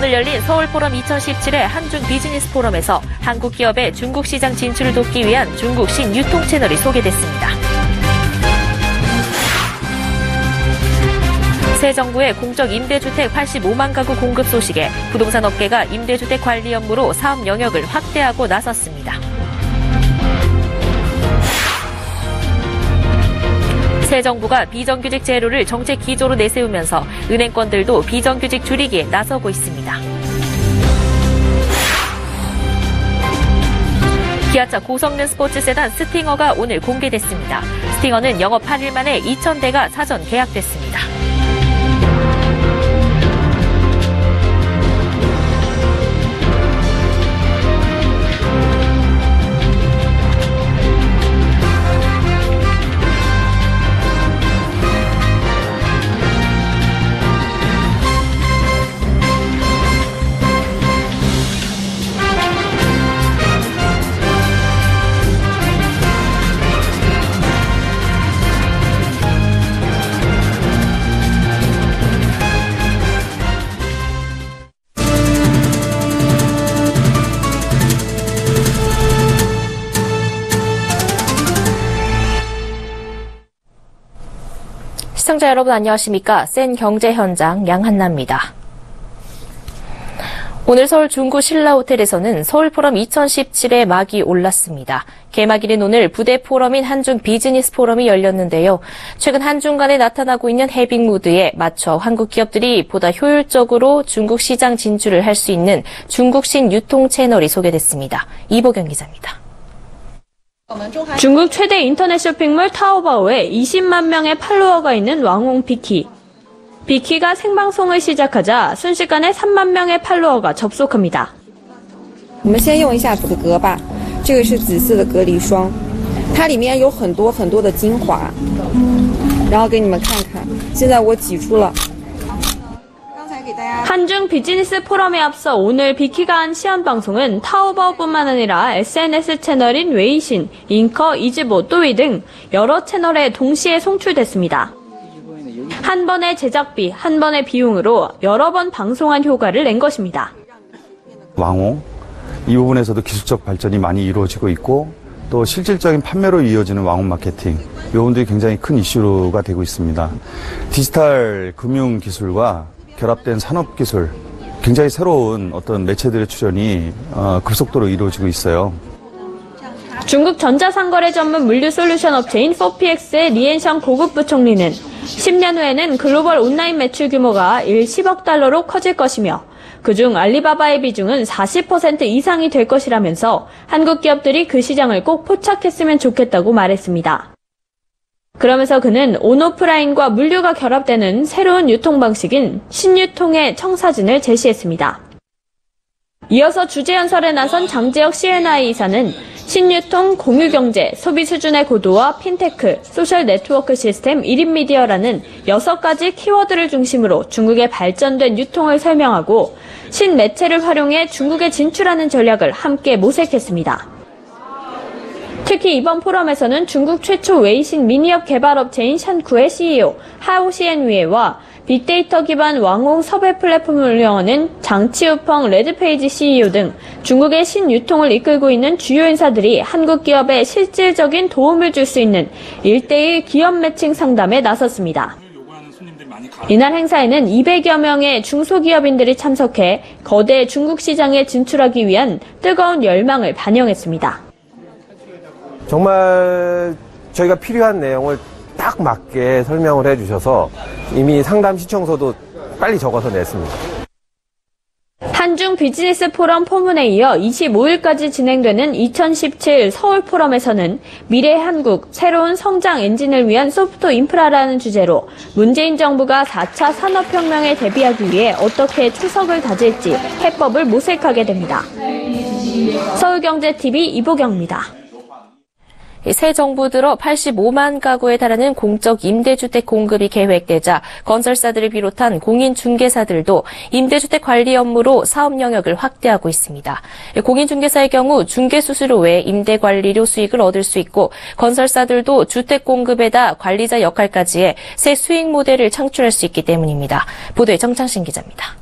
오늘 열린 서울포럼 2017의 한중 비즈니스 포럼에서 한국 기업의 중국 시장 진출을 돕기 위한 중국 신유통 채널이 소개됐습니다. 새 정부의 공적 임대주택 85만 가구 공급 소식에 부동산 업계가 임대주택 관리 업무로 사업 영역을 확대하고 나섰습니다. 새 정부가 비정규직 제로를 정책 기조로 내세우면서 은행권들도 비정규직 줄이기에 나서고 있습니다. 기아차 고성능 스포츠 세단 스팅어가 오늘 공개됐습니다. 스팅어는 영업 8일 만에 2,000대가 사전 계약됐습니다. 시청자 여러분 안녕하십니까? 센 경제 현장 양한나입니다. 오늘 서울 중구 신라호텔에서는 서울포럼 2017의 막이 올랐습니다. 개막일인 오늘 부대 포럼인 한중 비즈니스 포럼이 열렸는데요. 최근 한중 간에 나타나고 있는 해빙 무드에 맞춰 한국 기업들이 보다 효율적으로 중국 시장 진출을 할 수 있는 중국신 유통 채널이 소개됐습니다. 이보경 기자입니다. 중국 최대 인터넷 쇼핑몰 타오바오에 20만 명의 팔로워가 있는 왕홍 비키. 비키가 생방송을 시작하자 순식간에 3만 명의 팔로워가 접속합니다. 我们先用一下紫格吧，这个是紫色的隔离霜，它里面有很多很多的精华，然后给你们看看，现在我挤出了。 한중 비즈니스 포럼에 앞서 오늘 비키가 한 시연 방송은 타오바오뿐만 아니라 SNS 채널인 웨이신, 잉커, 이즈보, 또이 등 여러 채널에 동시에 송출됐습니다. 한 번의 제작비, 한 번의 비용으로 여러 번 방송한 효과를 낸 것입니다. 왕홍, 이 부분에서도 기술적 발전이 많이 이루어지고 있고 또 실질적인 판매로 이어지는 왕홍 마케팅, 이 부분들이 굉장히 큰 이슈가 되고 있습니다. 디지털 금융 기술과 결합된 산업기술, 굉장히 새로운 어떤 매체들의 출현이 급속도로 이루어지고 있어요. 중국 전자상거래 전문 물류 솔루션 업체인 4PX의 리엔샹 고급 부총리는 10년 후에는 글로벌 온라인 매출 규모가 10억 달러로 커질 것이며 그중 알리바바의 비중은 40% 이상이 될 것이라면서 한국 기업들이 그 시장을 꼭 포착했으면 좋겠다고 말했습니다. 그러면서 그는 온오프라인과 물류가 결합되는 새로운 유통 방식인 신유통의 청사진을 제시했습니다. 이어서 주재연설에 나선 장재혁 C&I 이사는 신유통, 공유경제, 소비 수준의 고도화, 핀테크, 소셜 네트워크 시스템, 1인 미디어라는 6가지 키워드를 중심으로 중국의 발전된 유통을 설명하고 신매체를 활용해 중국에 진출하는 전략을 함께 모색했습니다. 특히 이번 포럼에서는 중국 최초 웨이신 미니업 개발업체인 샨쿠의 CEO 하오시엔위에와 빅데이터 기반 왕홍 섭외 플랫폼을 운영하는 장치우펑 레드페이지 CEO 등 중국의 신유통을 이끌고 있는 주요 인사들이 한국 기업에 실질적인 도움을 줄 수 있는 1:1 기업 매칭 상담에 나섰습니다. 이날 행사에는 200여 명의 중소기업인들이 참석해 거대 중국 시장에 진출하기 위한 뜨거운 열망을 반영했습니다. 정말 저희가 필요한 내용을 딱 맞게 설명을 해주셔서 이미 상담 시청서도 빨리 적어서 냈습니다. 한중 비즈니스 포럼 포문에 이어 25일까지 진행되는 2017 서울 포럼에서는 미래 한국, 새로운 성장 엔진을 위한 소프트 인프라라는 주제로 문재인 정부가 4차 산업혁명에 대비하기 위해 어떻게 초석을 다질지 해법을 모색하게 됩니다. 서울경제TV 이보경입니다. 새 정부 들어 85만 가구에 달하는 공적 임대주택 공급이 계획되자 건설사들을 비롯한 공인중개사들도 임대주택 관리 업무로 사업 영역을 확대하고 있습니다. 공인중개사의 경우 중개수수료 외 임대관리료 수익을 얻을 수 있고 건설사들도 주택 공급에다 관리자 역할까지 해 새 수익 모델을 창출할 수 있기 때문입니다. 보도에 정창신 기자입니다.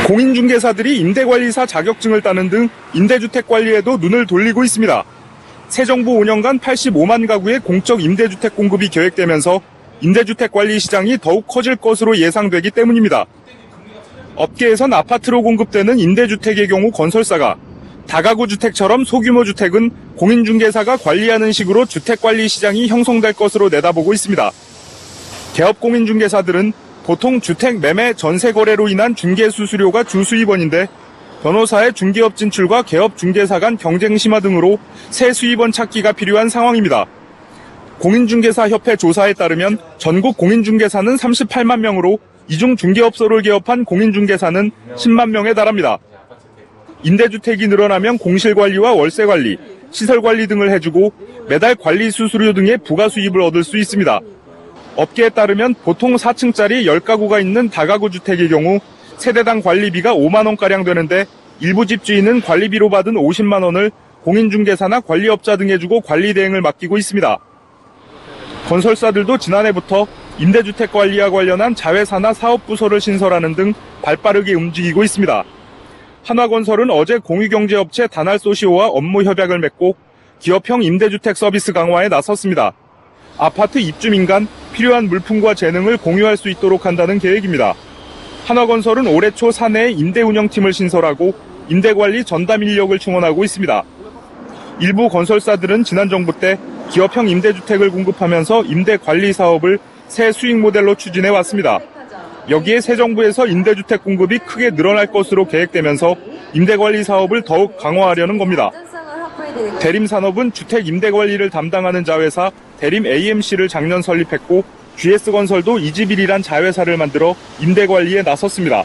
공인중개사들이 임대관리사 자격증을 따는 등 임대주택 관리에도 눈을 돌리고 있습니다. 새 정부 5년간 85만 가구의 공적 임대주택 공급이 계획되면서 임대주택 관리 시장이 더욱 커질 것으로 예상되기 때문입니다. 업계에선 아파트로 공급되는 임대주택의 경우 건설사가, 다가구 주택처럼 소규모 주택은 공인중개사가 관리하는 식으로 주택관리 시장이 형성될 것으로 내다보고 있습니다. 개업 공인중개사들은 보통 주택 매매 전세 거래로 인한 중개 수수료가 주수입원인데 변호사의 중개업 진출과 개업 중개사 간 경쟁 심화 등으로 새 수입원 찾기가 필요한 상황입니다. 공인중개사협회 조사에 따르면 전국 공인중개사는 38만 명으로 이 중 중개업소를 개업한 공인중개사는 10만 명에 달합니다. 임대주택이 늘어나면 공실관리와 월세관리, 시설관리 등을 해주고 매달 관리 수수료 등의 부가수입을 얻을 수 있습니다. 업계에 따르면 보통 4층짜리 10가구가 있는 다가구 주택의 경우 세대당 관리비가 5만 원가량 되는데 일부 집주인은 관리비로 받은 50만 원을 공인중개사나 관리업자 등에 주고 관리 대행을 맡기고 있습니다. 건설사들도 지난해부터 임대주택 관리와 관련한 자회사나 사업부서를 신설하는 등 발빠르게 움직이고 있습니다. 한화건설은 어제 공유경제업체 다날소시오와 업무 협약을 맺고 기업형 임대주택 서비스 강화에 나섰습니다. 아파트 입주민간 필요한 물품과 재능을 공유할 수 있도록 한다는 계획입니다. 한화건설은 올해 초 사내에 임대운영팀을 신설하고 임대관리 전담 인력을 충원하고 있습니다. 일부 건설사들은 지난 정부 때 기업형 임대주택을 공급하면서 임대관리 사업을 새 수익 모델로 추진해 왔습니다. 여기에 새 정부에서 임대주택 공급이 크게 늘어날 것으로 계획되면서 임대관리 사업을 더욱 강화하려는 겁니다. 대림산업은 주택 임대관리를 담당하는 자회사 대림 AMC를 작년 설립했고 GS건설도 이지빌이란 자회사를 만들어 임대관리에 나섰습니다.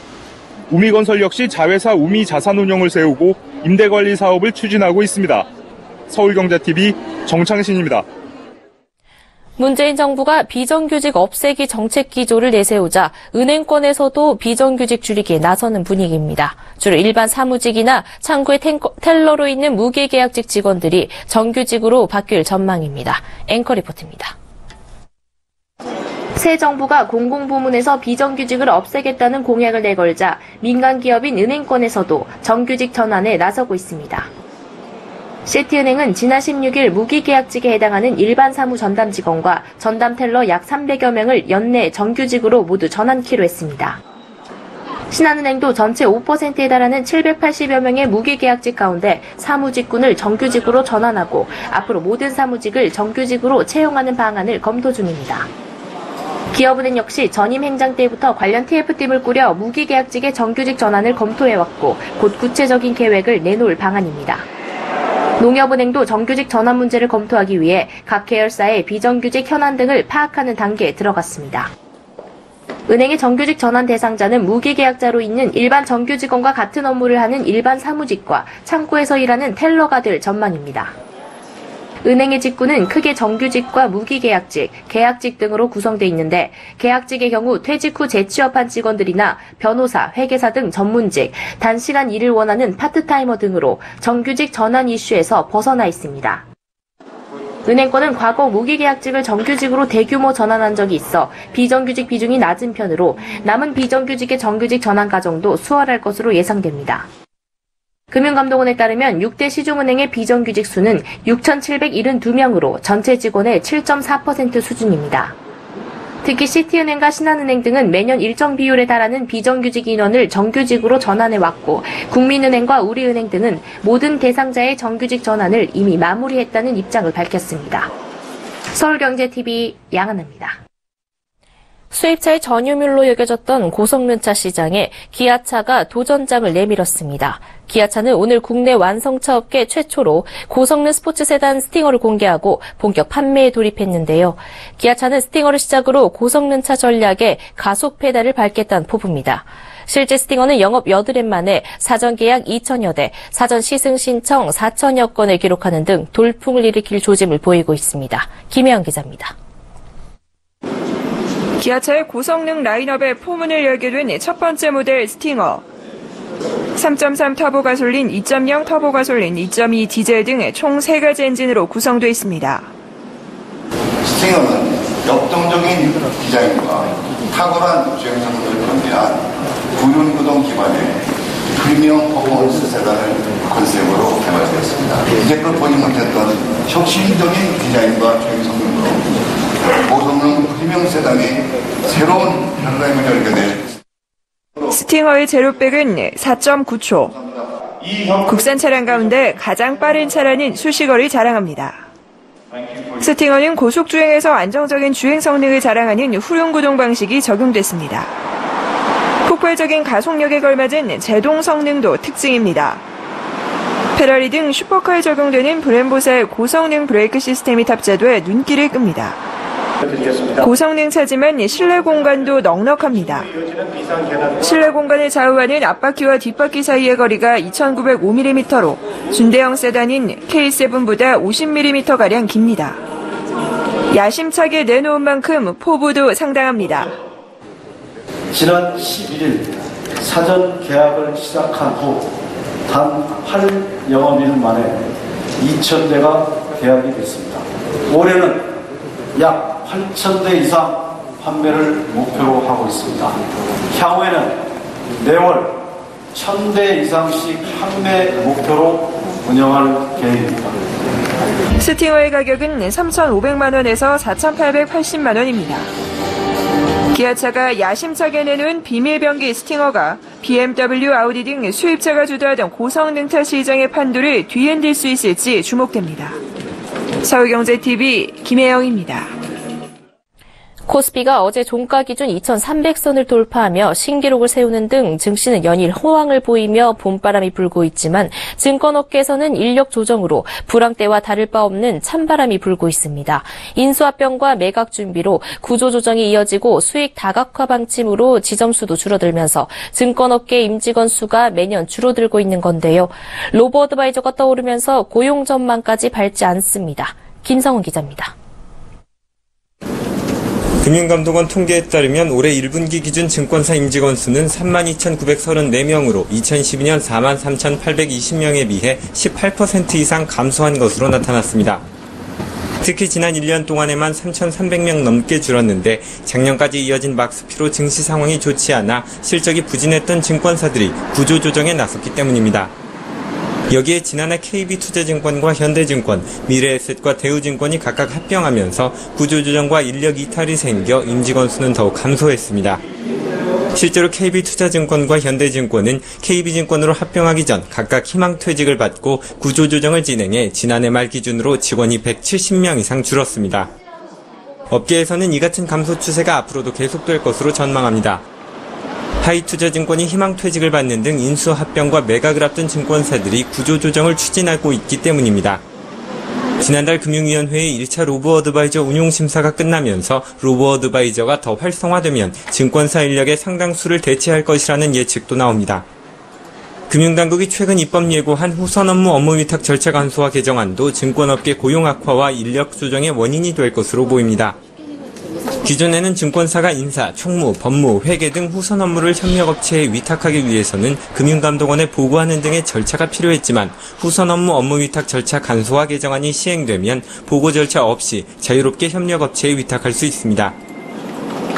우미건설 역시 자회사 우미자산운용을 세우고 임대관리 사업을 추진하고 있습니다. 서울경제TV 정창신입니다. 문재인 정부가 비정규직 없애기 정책 기조를 내세우자 은행권에서도 비정규직 줄이기에 나서는 분위기입니다. 주로 일반 사무직이나 창구의 텔러로 있는 무계계약직 직원들이 정규직으로 바뀔 전망입니다. 앵커 리포트입니다. 새 정부가 공공부문에서 비정규직을 없애겠다는 공약을 내걸자 민간 기업인 은행권에서도 정규직 전환에 나서고 있습니다. 시티은행은 지난 16일 무기계약직에 해당하는 일반 사무 전담 직원과 전담 텔러 약 300여 명을 연내 정규직으로 모두 전환키로 했습니다. 신한은행도 전체 5%에 달하는 780여 명의 무기계약직 가운데 사무직군을 정규직으로 전환하고 앞으로 모든 사무직을 정규직으로 채용하는 방안을 검토 중입니다. 기업은행 역시 전임 행장 때부터 관련 TF팀을 꾸려 무기계약직의 정규직 전환을 검토해왔고 곧 구체적인 계획을 내놓을 방안입니다. 농협은행도 정규직 전환 문제를 검토하기 위해 각 계열사의 비정규직 현안 등을 파악하는 단계에 들어갔습니다. 은행의 정규직 전환 대상자는 무기계약자로 있는 일반 정규직원과 같은 업무를 하는 일반 사무직과 창구에서 일하는 텔러가 될 전망입니다. 은행의 직군은 크게 정규직과 무기계약직, 계약직 등으로 구성돼 있는데 계약직의 경우 퇴직 후 재취업한 직원들이나 변호사, 회계사 등 전문직, 단시간 일을 원하는 파트타이머 등으로 정규직 전환 이슈에서 벗어나 있습니다. 은행권은 과거 무기계약직을 정규직으로 대규모 전환한 적이 있어 비정규직 비중이 낮은 편으로 남은 비정규직의 정규직 전환 과정도 수월할 것으로 예상됩니다. 금융감독원에 따르면 6대 시중은행의 비정규직 수는 6,772명으로 전체 직원의 7.4% 수준입니다. 특히 시티은행과 신한은행 등은 매년 일정 비율에 달하는 비정규직 인원을 정규직으로 전환해왔고 국민은행과 우리은행 등은 모든 대상자의 정규직 전환을 이미 마무리했다는 입장을 밝혔습니다. 서울경제TV 양은혜입니다. 수입차의 전유물로 여겨졌던 고성능차 시장에 기아차가 도전장을 내밀었습니다. 기아차는 오늘 국내 완성차 업계 최초로 고성능 스포츠 세단 스팅어를 공개하고 본격 판매에 돌입했는데요. 기아차는 스팅어를 시작으로 고성능차 전략에 가속 페달을 밟겠다는 포부입니다. 실제 스팅어는 영업 8일 만에 사전 계약 2,000여 대, 사전 시승 신청 4,000여 건을 기록하는 등 돌풍을 일으킬 조짐을 보이고 있습니다. 김혜영 기자입니다. 기아차의 고성능 라인업에 포문을 열게 된 첫 번째 모델 스팅어. 3.3 터보 가솔린, 2.0 터보 가솔린, 2.2 디젤 등 총 3가지 엔진으로 구성되어 있습니다. 스팅어는 역동적인 디자인과 탁월한 주행 성능을 겸비한 구륜구동 기반의 프리미엄 퍼포먼스 세단을 컨셉으로 개발되었습니다. 이제껏 보지 못했던 혁신적인 디자인과 주행 성능으로 고성능 프리미엄 세단이 새로운 패러다임을 열게 될 스팅어의 제로백은 4.9초. 국산 차량 가운데 가장 빠른 차라는 수식어를 자랑합니다. 스팅어는 고속주행에서 안정적인 주행 성능을 자랑하는 후륜구동 방식이 적용됐습니다. 폭발적인 가속력에 걸맞은 제동 성능도 특징입니다. 페라리 등 슈퍼카에 적용되는 브렘보사의 고성능 브레이크 시스템이 탑재돼 눈길을 끕니다. 고성능 차지만 실내 공간도 넉넉합니다. 실내 공간을 좌우하는 앞바퀴와 뒷바퀴 사이의 거리가 2,905mm로 준대형 세단인 K7보다 50mm가량 깁니다. 야심차게 내놓은 만큼 포부도 상당합니다. 지난 11일 사전 계약을 시작한 후 단 8영업일 만에 2,000대가 계약이 됐습니다. 올해는 약 8,000대 이상 판매를 목표로 하고 있습니다. 향후에는 매월 1,000대 이상씩 판매 목표로 운영할 계획입니다. 스팅어의 가격은 3,500만 원에서 4,880만 원입니다. 기아차가 야심차게 내놓은 비밀병기 스팅어가 BMW, 아우디 등 수입차가 주도하던 고성능차 시장의 판도를 뒤흔들 수 있을지 주목됩니다. 서울경제TV 김혜영입니다. 코스피가 어제 종가 기준 2,300선을 돌파하며 신기록을 세우는 등 증시는 연일 호황을 보이며 봄바람이 불고 있지만 증권업계에서는 인력 조정으로 불황때와 다를 바 없는 찬바람이 불고 있습니다. 인수합병과 매각 준비로 구조조정이 이어지고 수익 다각화 방침으로 지점수도 줄어들면서 증권업계 임직원 수가 매년 줄어들고 있는 건데요. 로보어드바이저가 떠오르면서 고용 전망까지 밝지 않습니다. 김성훈 기자입니다. 금융감독원 통계에 따르면 올해 1분기 기준 증권사 임직원 수는 32,934명으로 2012년 43,820명에 비해 18% 이상 감소한 것으로 나타났습니다. 특히 지난 1년 동안에만 3,300명 넘게 줄었는데 작년까지 이어진 막스피로 증시 상황이 좋지 않아 실적이 부진했던 증권사들이 구조조정에 나섰기 때문입니다. 여기에 지난해 KB투자증권과 현대증권, 미래에셋과 대우증권이 각각 합병하면서 구조조정과 인력 이탈이 생겨 임직원 수는 더욱 감소했습니다. 실제로 KB투자증권과 현대증권은 KB증권으로 합병하기 전 각각 희망퇴직을 받고 구조조정을 진행해 지난해 말 기준으로 직원이 170명 이상 줄었습니다. 업계에서는 이 같은 감소 추세가 앞으로도 계속될 것으로 전망합니다. 하이투자증권이 희망퇴직을 받는 등 인수합병과 매각을 앞둔 증권사들이 구조조정을 추진하고 있기 때문입니다. 지난달 금융위원회의 1차 로보어드바이저 운용심사가 끝나면서 로보어드바이저가 더 활성화되면 증권사 인력의 상당수를 대체할 것이라는 예측도 나옵니다. 금융당국이 최근 입법 예고한 후선 업무 위탁 절차 간소화 개정안도 증권업계 고용 악화와 인력 조정의 원인이 될 것으로 보입니다. 기존에는 증권사가 인사, 총무, 법무, 회계 등 후선 업무를 협력업체에 위탁하기 위해서는 금융감독원에 보고하는 등의 절차가 필요했지만 후선 업무 위탁 절차 간소화 개정안이 시행되면 보고 절차 없이 자유롭게 협력업체에 위탁할 수 있습니다.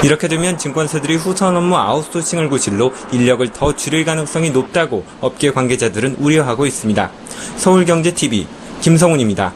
이렇게 되면 증권사들이 후선 업무 아웃소싱을 고실로 인력을 더 줄일 가능성이 높다고 업계 관계자들은 우려하고 있습니다. 서울경제TV 김성훈입니다.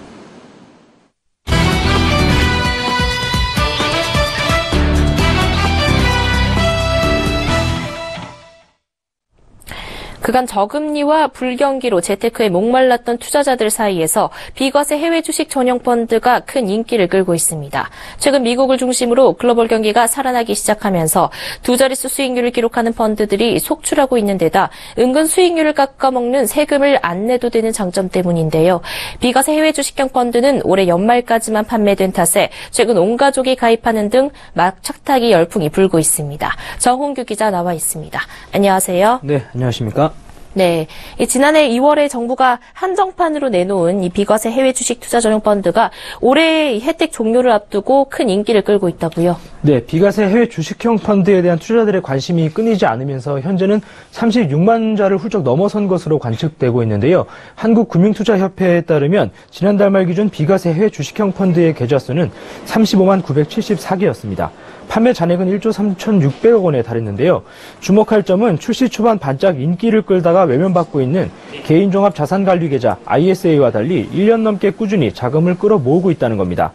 그간 저금리와 불경기로 재테크에 목말랐던 투자자들 사이에서 비과세 해외 주식 전용 펀드가 큰 인기를 끌고 있습니다. 최근 미국을 중심으로 글로벌 경기가 살아나기 시작하면서 두 자릿수 수익률을 기록하는 펀드들이 속출하고 있는 데다 은근 수익률을 깎아먹는 세금을 안 내도 되는 장점 때문인데요. 비과세 해외 주식형 펀드는 올해 연말까지만 판매된 탓에 최근 온 가족이 가입하는 등 막 착타기 열풍이 불고 있습니다. 정홍규 기자 나와 있습니다. 안녕하세요. 네, 안녕하십니까? 네. 지난해 2월에 정부가 한정판으로 내놓은 이 비과세 해외 주식 투자 전용 펀드가 올해 혜택 종료를 앞두고 큰 인기를 끌고 있다고요? 네, 비과세 해외 주식형 펀드에 대한 투자자들의 관심이 끊이지 않으면서 현재는 36만 자를 훌쩍 넘어선 것으로 관측되고 있는데요. 한국금융투자협회에 따르면 지난달 말 기준 비과세 해외 주식형 펀드의 계좌 수는 35만 974개였습니다. 판매 잔액은 1조 3,600억 원에 달했는데요. 주목할 점은 출시 초반 반짝 인기를 끌다가 외면받고 있는 개인종합자산관리계좌 ISA와 달리 1년 넘게 꾸준히 자금을 끌어모으고 있다는 겁니다.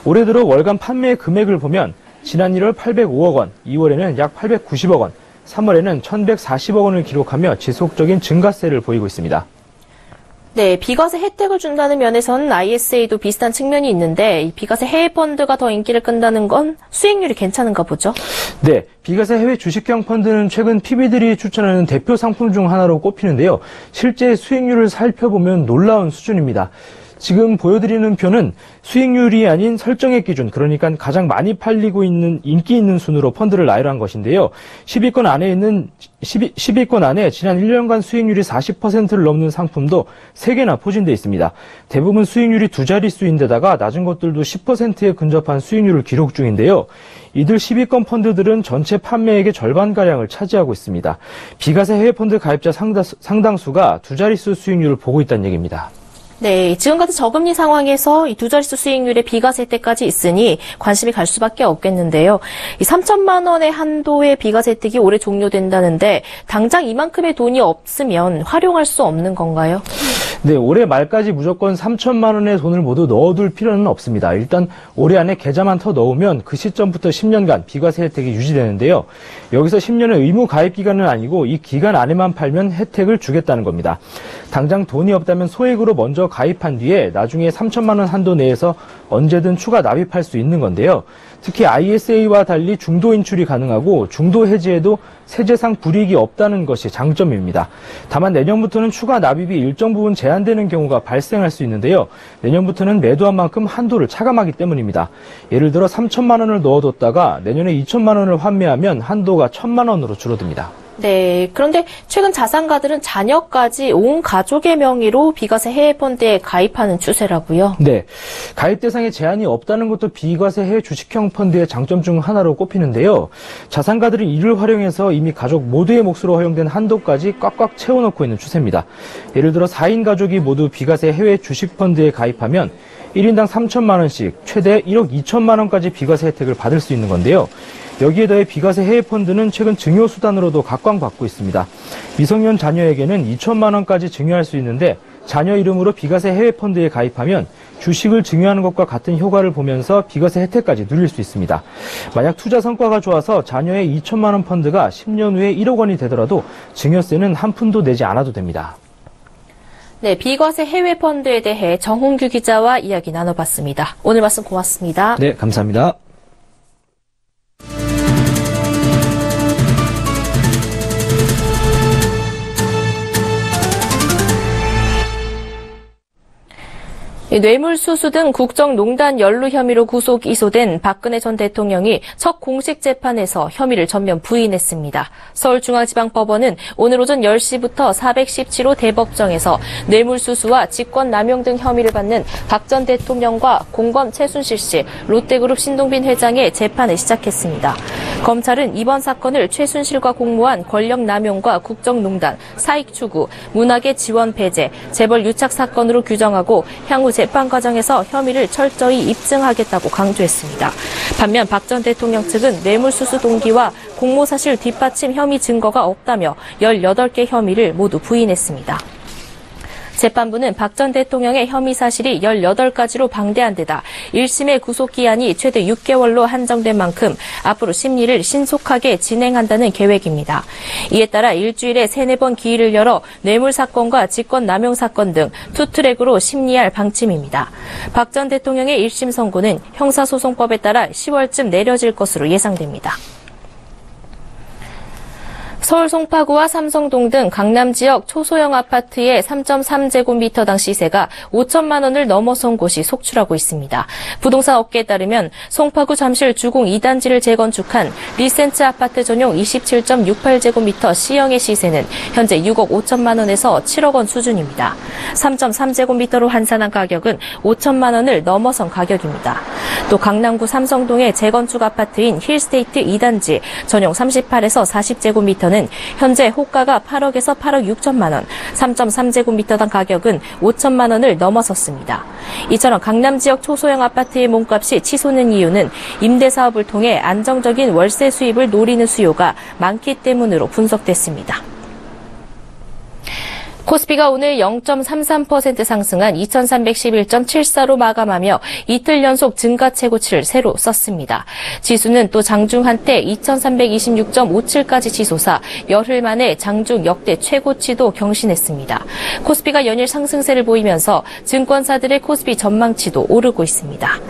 올해 들어 월간 판매 금액을 보면 지난 1월 805억 원, 2월에는 약 890억 원, 3월에는 1,140억 원을 기록하며 지속적인 증가세를 보이고 있습니다. 네, 비과세 혜택을 준다는 면에서는 ISA도 비슷한 측면이 있는데 이 비과세 해외 펀드가 더 인기를 끈다는 건 수익률이 괜찮은가 보죠? 네, 비과세 해외 주식형 펀드는 최근 PB들이 추천하는 대표 상품 중 하나로 꼽히는데요. 실제 수익률을 살펴보면 놀라운 수준입니다. 지금 보여드리는 표는 수익률이 아닌 설정액 기준, 그러니까 가장 많이 팔리고 있는 인기 있는 순으로 펀드를 나열한 것인데요. 10위권 안에 지난 1년간 수익률이 40%를 넘는 상품도 3개나 포진되어 있습니다. 대부분 수익률이 두 자릿수인데다가 낮은 것들도 10%에 근접한 수익률을 기록 중인데요. 이들 10위권 펀드들은 전체 판매액의 절반가량을 차지하고 있습니다. 비과세 해외 펀드 가입자 상당수가 두 자릿수 수익률을 보고 있다는 얘기입니다. 네, 지금 같은 저금리 상황에서 이 두 자릿수 수익률의 비과세 혜택까지 있으니 관심이 갈 수밖에 없겠는데요. 이 3천만 원의 한도의 비과세 혜택이 올해 종료된다는데 당장 이만큼의 돈이 없으면 활용할 수 없는 건가요? 네, 올해 말까지 무조건 3천만 원의 돈을 모두 넣어둘 필요는 없습니다. 일단 올해 안에 계좌만 더 넣으면 그 시점부터 10년간 비과세 혜택이 유지되는데요. 여기서 10년의 의무 가입 기간은 아니고 이 기간 안에만 팔면 혜택을 주겠다는 겁니다. 당장 돈이 없다면 소액으로 먼저 가입한 뒤에 나중에 3천만 원 한도 내에서 언제든 추가 납입할 수 있는 건데요. 특히 ISA와 달리 중도 인출이 가능하고 중도 해지에도 세제상 불이익이 없다는 것이 장점입니다. 다만 내년부터는 추가 납입이 일정 부분 제한되는 경우가 발생할 수 있는데요. 내년부터는 매도한 만큼 한도를 차감하기 때문입니다. 예를 들어 3천만 원을 넣어뒀다가 내년에 2천만 원을 환매하면 한도가 1,000만 원으로 줄어듭니다. 네, 그런데 최근 자산가들은 자녀까지 온 가족의 명의로 비과세 해외 펀드에 가입하는 추세라고요. 네, 가입 대상에 제한이 없다는 것도 비과세 해외 주식형 펀드의 장점 중 하나로 꼽히는데요. 자산가들은 이를 활용해서 이미 가족 모두의 몫으로 허용된 한도까지 꽉꽉 채워넣고 있는 추세입니다. 예를 들어 4인 가족이 모두 비과세 해외 주식 펀드에 가입하면 1인당 3천만 원씩 최대 1억 2천만 원까지 비과세 혜택을 받을 수 있는 건데요. 여기에 더해 비과세 해외 펀드는 최근 증여수단으로도 각광받고 있습니다. 미성년 자녀에게는 2천만 원까지 증여할 수 있는데 자녀 이름으로 비과세 해외 펀드에 가입하면 주식을 증여하는 것과 같은 효과를 보면서 비과세 혜택까지 누릴 수 있습니다. 만약 투자 성과가 좋아서 자녀의 2천만 원 펀드가 10년 후에 1억 원이 되더라도 증여세는 한 푼도 내지 않아도 됩니다. 네, 비과세 해외 펀드에 대해 정홍규 기자와 이야기 나눠봤습니다. 오늘 말씀 고맙습니다. 네, 감사합니다. 뇌물수수 등 국정농단 연루 혐의로 구속 기소된 박근혜 전 대통령이 첫 공식 재판에서 혐의를 전면 부인했습니다. 서울중앙지방법원은 오늘 오전 10시부터 417호 대법정에서 뇌물수수와 직권남용 등 혐의를 받는 박 전 대통령과 공범 최순실 씨, 롯데그룹 신동빈 회장의 재판을 시작했습니다. 검찰은 이번 사건을 최순실과 공모한 권력남용과 국정농단, 사익추구, 문학의 지원 배제, 재벌 유착 사건으로 규정하고 향후 재판 과정에서 혐의를 철저히 입증하겠다고 강조했습니다. 반면 박 전 대통령 측은 뇌물수수 동기와 공모사실 뒷받침 혐의 증거가 없다며 18개 혐의를 모두 부인했습니다. 재판부는 박 전 대통령의 혐의 사실이 18가지로 방대한 데다 1심의 구속기한이 최대 6개월로 한정된 만큼 앞으로 심리를 신속하게 진행한다는 계획입니다. 이에 따라 일주일에 3-4번 기일을 열어 뇌물 사건과 직권남용 사건 등 투트랙으로 심리할 방침입니다. 박 전 대통령의 1심 선고는 형사소송법에 따라 10월쯤 내려질 것으로 예상됩니다. 서울 송파구와 삼성동 등 강남 지역 초소형 아파트의 3.3제곱미터당 시세가 5천만 원을 넘어선 곳이 속출하고 있습니다. 부동산 업계에 따르면 송파구 잠실 주공 2단지를 재건축한 리센츠 아파트 전용 27.68제곱미터 C형의 시세는 현재 6억 5천만 원에서 7억 원 수준입니다. 3.3제곱미터로 환산한 가격은 5천만 원을 넘어선 가격입니다. 또 강남구 삼성동의 재건축 아파트인 힐스테이트 2단지 전용 38에서 40제곱미터는 중고차는 현재 호가가 8억에서 8억 6천만 원, 3.3제곱미터당 가격은 5천만 원을 넘어섰습니다. 이처럼 강남 지역 초소형 아파트의 몸값이 치솟는 이유는 임대 사업을 통해 안정적인 월세 수입을 노리는 수요가 많기 때문으로 분석됐습니다. 코스피가 오늘 0.33% 상승한 2311.74로 마감하며 이틀 연속 증가 최고치를 새로 썼습니다. 지수는 또 장중 한때 2326.57까지 치솟아 열흘 만에 장중 역대 최고치도 경신했습니다. 코스피가 연일 상승세를 보이면서 증권사들의 코스피 전망치도 오르고 있습니다.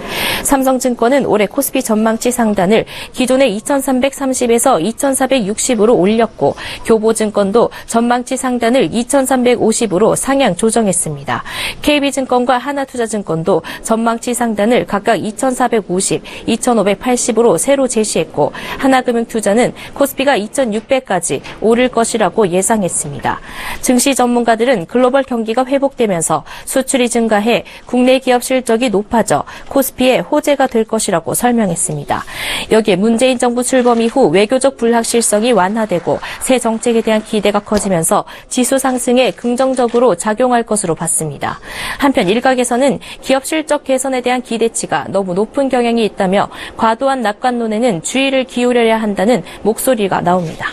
삼성증권은 올해 코스피 전망치 상단을 기존의 2330에서 2460으로 올렸고 교보증권도 전망치 상단을 2350으로 상향 조정했습니다. KB증권과 하나투자증권도 전망치 상단을 각각 2450, 2580으로 새로 제시했고 하나금융투자는 코스피가 2600까지 오를 것이라고 예상했습니다. 증시 전문가들은 글로벌 경기가 회복되면서 수출이 증가해 국내 기업 실적이 높아져 코스피의 호재가 될 것이라고 설명했습니다. 여기에 문재인 정부 출범 이후 외교적 불확실성이 완화되고 새 정책에 대한 기대가 커지면서 지수 상승에 긍정적으로 작용할 것으로 봤습니다. 한편 일각에서는 기업 실적 개선에 대한 기대치가 너무 높은 경향이 있다며 과도한 낙관론에는 주의를 기울여야 한다는 목소리가 나옵니다.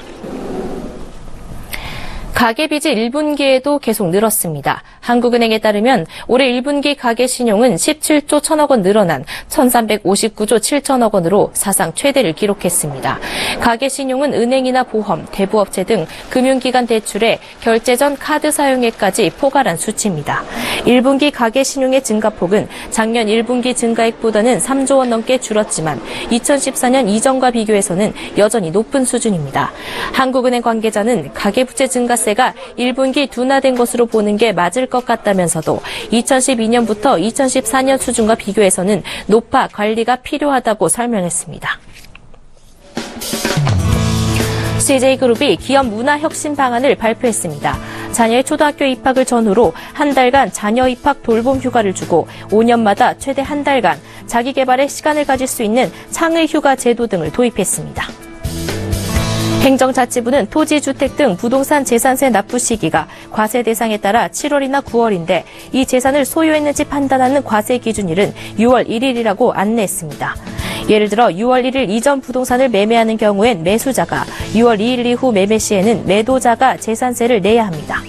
가계빚이 1분기에도 계속 늘었습니다. 한국은행에 따르면 올해 1분기 가계신용은 17조 1천억 원 늘어난 1359조 7천억 원으로 사상 최대를 기록했습니다. 가계신용은 은행이나 보험, 대부업체 등 금융기관 대출에 결제 전 카드 사용액까지 포괄한 수치입니다. 1분기 가계신용의 증가폭은 작년 1분기 증가액보다는 3조 원 넘게 줄었지만 2014년 이전과 비교해서는 여전히 높은 수준입니다. 한국은행 관계자는 가계부채 증가세가 1분기 둔화된 것으로 보는 게 맞을 것 같다면서도 2012년부터 2014년 수준과 비교해서는 높아 관리가 필요하다고 설명했습니다. CJ그룹이 기업 문화혁신 방안을 발표했습니다. 자녀의 초등학교 입학을 전후로 한 달간 자녀 입학 돌봄 휴가를 주고 5년마다 최대 한 달간 자기 개발에 시간을 가질 수 있는 창의 휴가 제도 등을 도입했습니다. 행정자치부는 토지, 주택 등 부동산 재산세 납부 시기가 과세 대상에 따라 7월이나 9월인데 이 재산을 소유했는지 판단하는 과세 기준일은 6월 1일이라고 안내했습니다. 예를 들어 6월 1일 이전 부동산을 매매하는 경우엔 매수자가, 6월 2일 이후 매매 시에는 매도자가 재산세를 내야 합니다.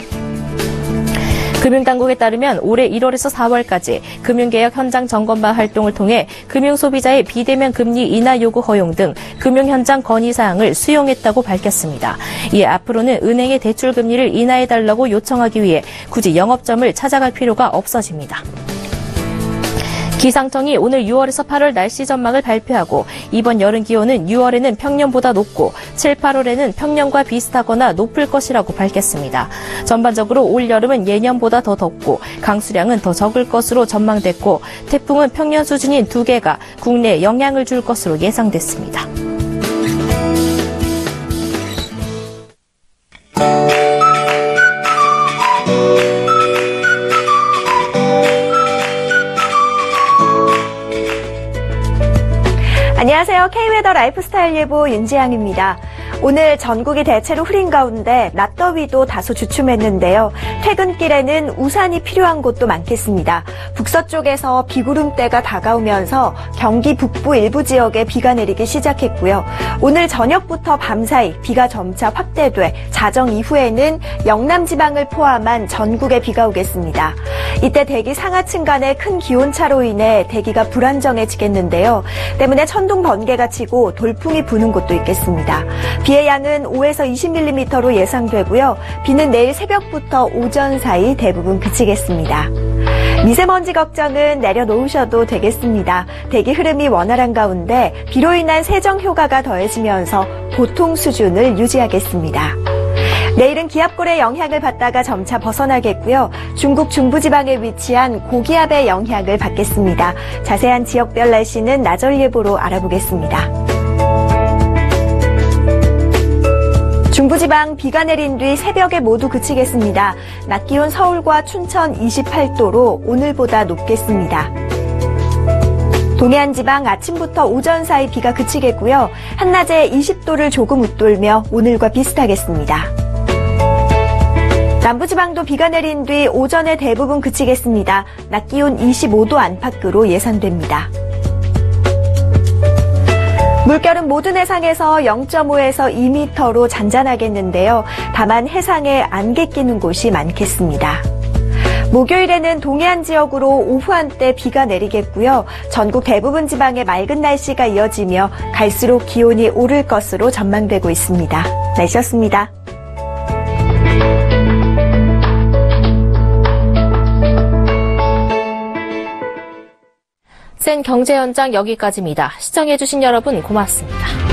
금융당국에 따르면 올해 1월에서 4월까지 금융개혁 현장 점검반 활동을 통해 금융소비자의 비대면 금리 인하 요구 허용 등 금융현장 건의사항을 수용했다고 밝혔습니다. 이에 앞으로는 은행의 대출 금리를 인하해달라고 요청하기 위해 굳이 영업점을 찾아갈 필요가 없어집니다. 기상청이 오늘 6월에서 8월 날씨 전망을 발표하고 이번 여름 기온은 6월에는 평년보다 높고 7, 8월에는 평년과 비슷하거나 높을 것이라고 밝혔습니다. 전반적으로 올 여름은 예년보다 더 덥고 강수량은 더 적을 것으로 전망됐고 태풍은 평년 수준인 2개가 국내에 영향을 줄 것으로 예상됐습니다. 안녕하세요. K웨더 라이프스타일 예보 윤지향입니다. 오늘 전국이 대체로 흐린 가운데 낮더위도 다소 주춤했는데요. 퇴근길에는 우산이 필요한 곳도 많겠습니다. 북서쪽에서 비구름대가 다가오면서 경기 북부 일부 지역에 비가 내리기 시작했고요. 오늘 저녁부터 밤사이 비가 점차 확대돼 자정 이후에는 영남 지방을 포함한 전국에 비가 오겠습니다. 이때 대기 상하층 간의 큰 기온차로 인해 대기가 불안정해지겠는데요. 때문에 천둥 번개가 치고 돌풍이 부는 곳도 있겠습니다. 비의 양은 5에서 20mm로 예상되고요. 비는 내일 새벽부터 오전 사이 대부분 그치겠습니다. 미세먼지 걱정은 내려놓으셔도 되겠습니다. 대기 흐름이 원활한 가운데 비로 인한 세정 효과가 더해지면서 보통 수준을 유지하겠습니다. 내일은 기압골의 영향을 받다가 점차 벗어나겠고요. 중국 중부지방에 위치한 고기압의 영향을 받겠습니다. 자세한 지역별 날씨는 나절 예보로 알아보겠습니다. 중부지방 비가 내린 뒤 새벽에 모두 그치겠습니다. 낮 기온 서울과 춘천 28도로 오늘보다 높겠습니다. 동해안 지방 아침부터 오전 사이 비가 그치겠고요. 한낮에 20도를 조금 웃돌며 오늘과 비슷하겠습니다. 남부지방도 비가 내린 뒤 오전에 대부분 그치겠습니다. 낮 기온 25도 안팎으로 예상됩니다. 물결은 모든 해상에서 0.5에서 2m로 잔잔하겠는데요. 다만 해상에 안개 끼는 곳이 많겠습니다. 목요일에는 동해안 지역으로 오후 한때 비가 내리겠고요. 전국 대부분 지방에 맑은 날씨가 이어지며 갈수록 기온이 오를 것으로 전망되고 있습니다. 날씨였습니다. 센 경제 현장 여기까지입니다. 시청해주신 여러분 고맙습니다.